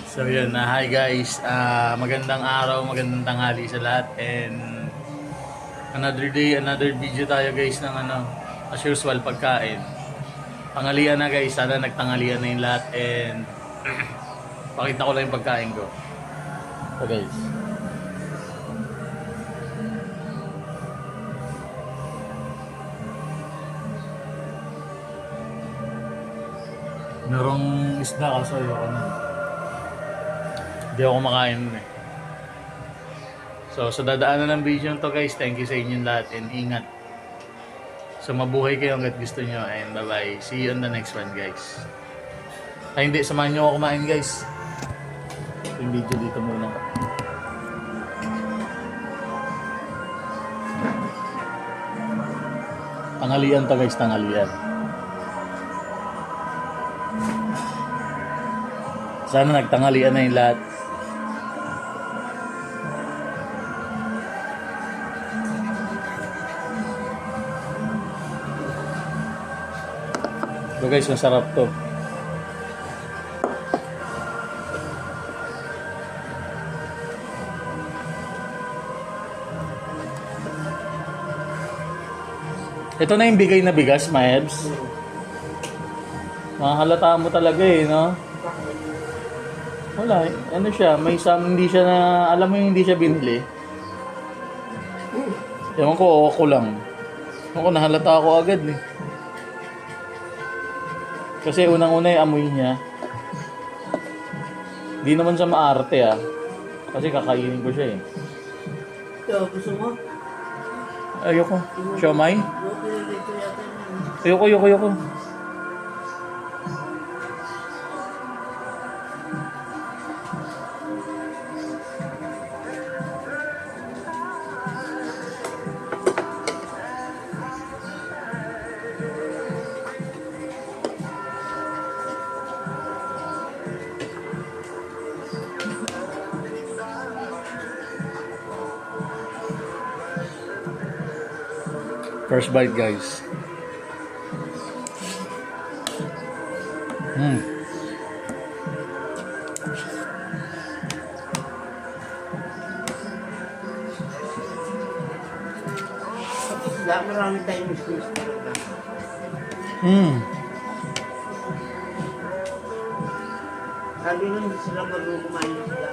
So yun, hi guys, magandang araw, magandang tanghali sa lahat and another day, another video tayo guys ng as usual pagkain. Tanghalian na guys, sana nagtanghalian na yung lahat and pakita ko lang yung pagkain ko. So guys. Merong isda kaso yung hindi ako makain nun eh. So, sa dadaanan ng video to guys, thank you sa inyong lahat and ingat. So, mabuhay kayo hanggat gusto nyo and bye-bye. See you on the next one guys. Ay hindi, samahan nyo ako kumain guys. Yung video dito muna. Tanghalian to guys, tanghalian. Sana nagtanghalian na yung lahat. So guys, masarap to. Ito na yung bigay na bigas, Maebs. Makahalata mo talaga eh, no? Wala, ano siya, may hindi siya na, alam mo yung hindi siya binili. Ewan ko, ako lang. Ako, nahalata ako agad eh. Kasi unang-una yung amoy niya. Di naman siya maarte ah. Kasi kakainin ko siya eh. Ito, gusto mo? Ayoko. Siomay? Ayoko. First bite guys. Marami tayong mistis talaga. Sabi nga hindi sila marunong kumain ng isda.